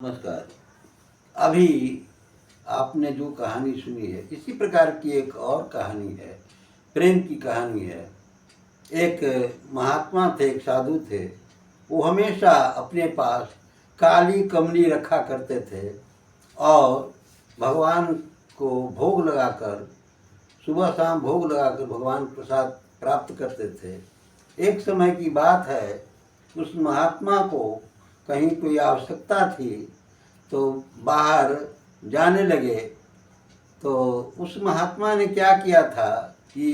नमस्कार। अभी आपने जो कहानी सुनी है, इसी प्रकार की एक और कहानी है, प्रेम की कहानी है। एक महात्मा थे, एक साधु थे। वो हमेशा अपने पास काली कमली रखा करते थे और भगवान को भोग लगाकर, सुबह शाम भोग लगाकर भगवान प्रसाद प्राप्त करते थे। एक समय की बात है, उस महात्मा को कहीं कोई आवश्यकता थी तो बाहर जाने लगे। तो उस महात्मा ने क्या किया था कि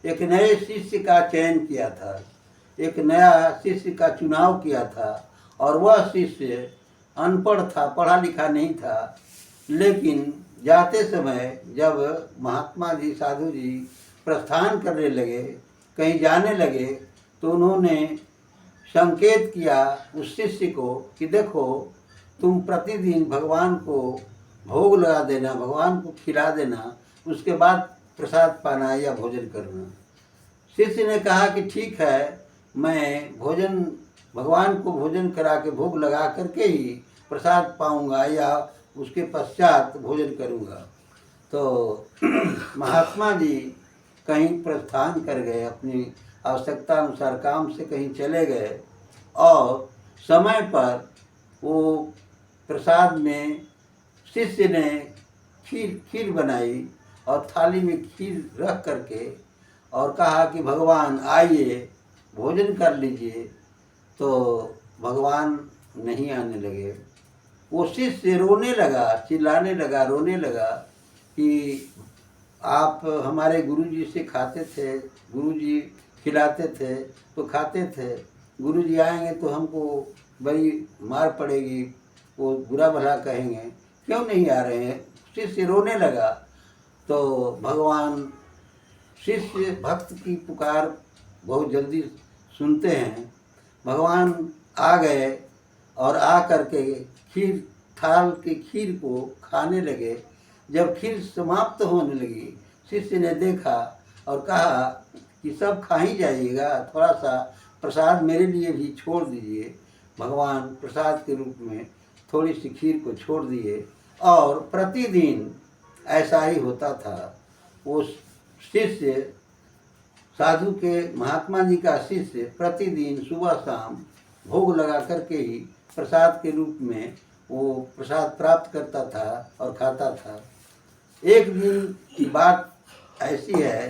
एक नए शिष्य का चयन किया था, एक नया शिष्य का चुनाव किया था। और वह शिष्य अनपढ़ था, पढ़ा लिखा नहीं था। लेकिन जाते समय जब महात्मा जी, साधु जी प्रस्थान करने लगे, कहीं जाने लगे, तो उन्होंने संकेत किया उस शिष्य को कि देखो, तुम प्रतिदिन भगवान को भोग लगा देना, भगवान को खिला देना, उसके बाद प्रसाद पाना या भोजन करना। शिष्य ने कहा कि ठीक है, मैं भगवान को भोजन करा के भोग लगा करके ही प्रसाद पाऊंगा या उसके पश्चात भोजन करूंगा। तो महात्मा जी कहीं प्रस्थान कर गए, अपनी आवश्यकता अनुसार काम से कहीं चले गए और समय पर वो प्रसाद में शिष्य ने खीर बनाई और थाली में खीर रख करके और कहा कि भगवान आइए, भोजन कर लीजिए। तो भगवान नहीं आने लगे। वो शिष्य रोने लगा, चिल्लाने लगा, रोने लगा कि आप हमारे गुरुजी से खाते थे, गुरुजी खिलाते थे तो खाते थे, गुरुजी आएंगे तो हमको बड़ी मार पड़ेगी, वो बुरा भला कहेंगे, क्यों नहीं आ रहे हैं। शिष्य रोने लगा। तो भगवान शिष्य भक्त की पुकार बहुत जल्दी सुनते हैं। भगवान आ गए और आ करके थाल की खीर को खाने लगे। जब खीर समाप्त होने लगी, शिष्य ने देखा और कहा कि सब खा ही जाइएगा, थोड़ा सा प्रसाद मेरे लिए भी छोड़ दीजिए। भगवान प्रसाद के रूप में थोड़ी सी खीर को छोड़ दिए और प्रतिदिन ऐसा ही होता था। वो शिष्य, साधु के, महात्मा जी का शिष्य प्रतिदिन सुबह शाम भोग लगा करके ही प्रसाद के रूप में वो प्रसाद प्राप्त करता था और खाता था। एक दिन की बात ऐसी है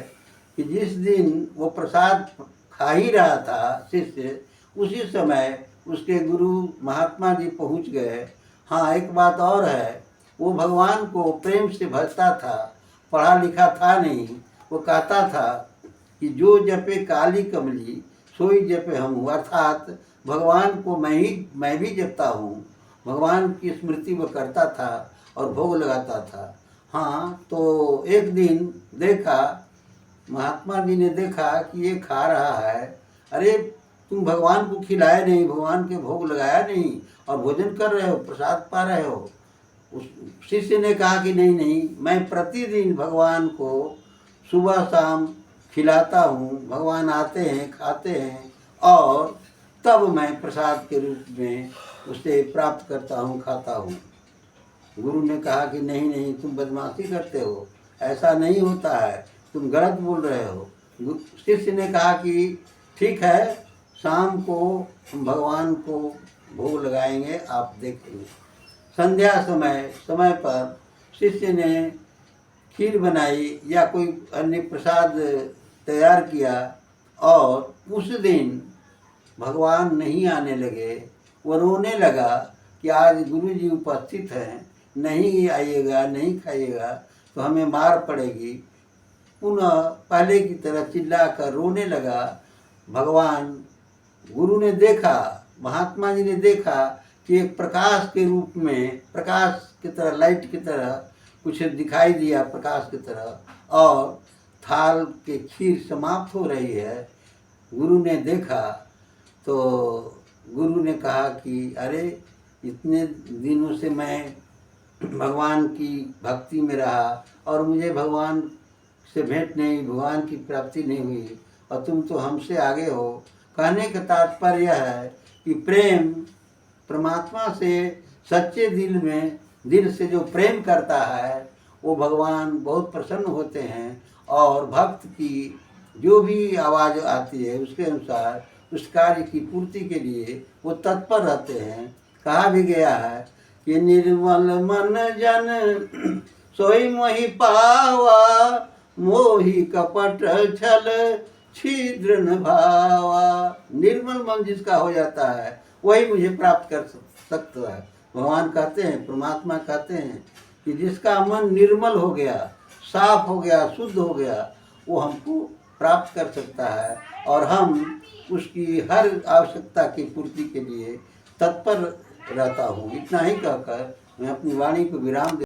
कि जिस दिन वो प्रसाद खा ही रहा था शिष्य, उसी समय उसके गुरु महात्मा जी पहुंच गए। हाँ, एक बात और है, वो भगवान को प्रेम से भजता था, पढ़ा लिखा था नहीं। वो कहता था कि जो जपे काली कमली सोई जपे हम, अर्थात भगवान को मैं भी जपता हूँ। भगवान की स्मृति वो करता था और भोग लगाता था। हाँ, तो एक दिन देखा, महात्मा जी ने देखा कि ये खा रहा है। अरे, तुम भगवान को खिलाए नहीं, भगवान के भोग लगाया नहीं और भोजन कर रहे हो, प्रसाद पा रहे हो। उस शिष्य ने कहा कि नहीं नहीं, मैं प्रतिदिन भगवान को सुबह शाम खिलाता हूँ, भगवान आते हैं, खाते हैं और तब मैं प्रसाद के रूप में उसे प्राप्त करता हूँ, खाता हूँ। गुरु ने कहा कि नहीं नहीं, तुम बदमाशी करते हो, ऐसा नहीं होता है, तुम गलत बोल रहे हो। शिष्य ने कहा कि ठीक है, शाम को हम भगवान को भोग लगाएंगे, आप देखेंगे। संध्या समय पर शिष्य ने खीर बनाई या कोई अन्य प्रसाद तैयार किया और उस दिन भगवान नहीं आने लगे। वो रोने लगा कि आज गुरु जी उपस्थित हैं, नहीं आइएगा, नहीं खाइएगा तो हमें मार पड़ेगी। पुनः पहले की तरह चिल्ला कर रोने लगा। भगवान, गुरु ने देखा, महात्मा जी ने देखा कि एक प्रकाश के रूप में, प्रकाश की तरह, लाइट की तरह कुछ दिखाई दिया, प्रकाश की तरह, और थाल के खीर समाप्त हो रही है। गुरु ने देखा तो गुरु ने कहा कि अरे, इतने दिनों से मैं भगवान की भक्ति में रहा और मुझे भगवान से भेंट नहीं, भगवान की प्राप्ति नहीं हुई और तुम तो हमसे आगे हो। कहने का तात्पर्य है कि प्रेम परमात्मा से सच्चे दिल से जो प्रेम करता है वो भगवान बहुत प्रसन्न होते हैं और भक्त की जो भी आवाज़ आती है उसके अनुसार उस कार्य की पूर्ति के लिए वो तत्पर रहते हैं। कहा भी गया है कि निर्मल मन जन सोई मोहि पावा, मोहि कपट छल छिद्र न भावा। निर्मल मन जिसका हो जाता है वही मुझे प्राप्त कर सकता है। भगवान कहते हैं, परमात्मा कहते हैं कि जिसका मन निर्मल हो गया, साफ हो गया, शुद्ध हो गया, वो हमको प्राप्त कर सकता है और हम उसकी हर आवश्यकता की पूर्ति के लिए तत्पर रहता हूँ। इतना ही कहकर मैं अपनी वाणी को विराम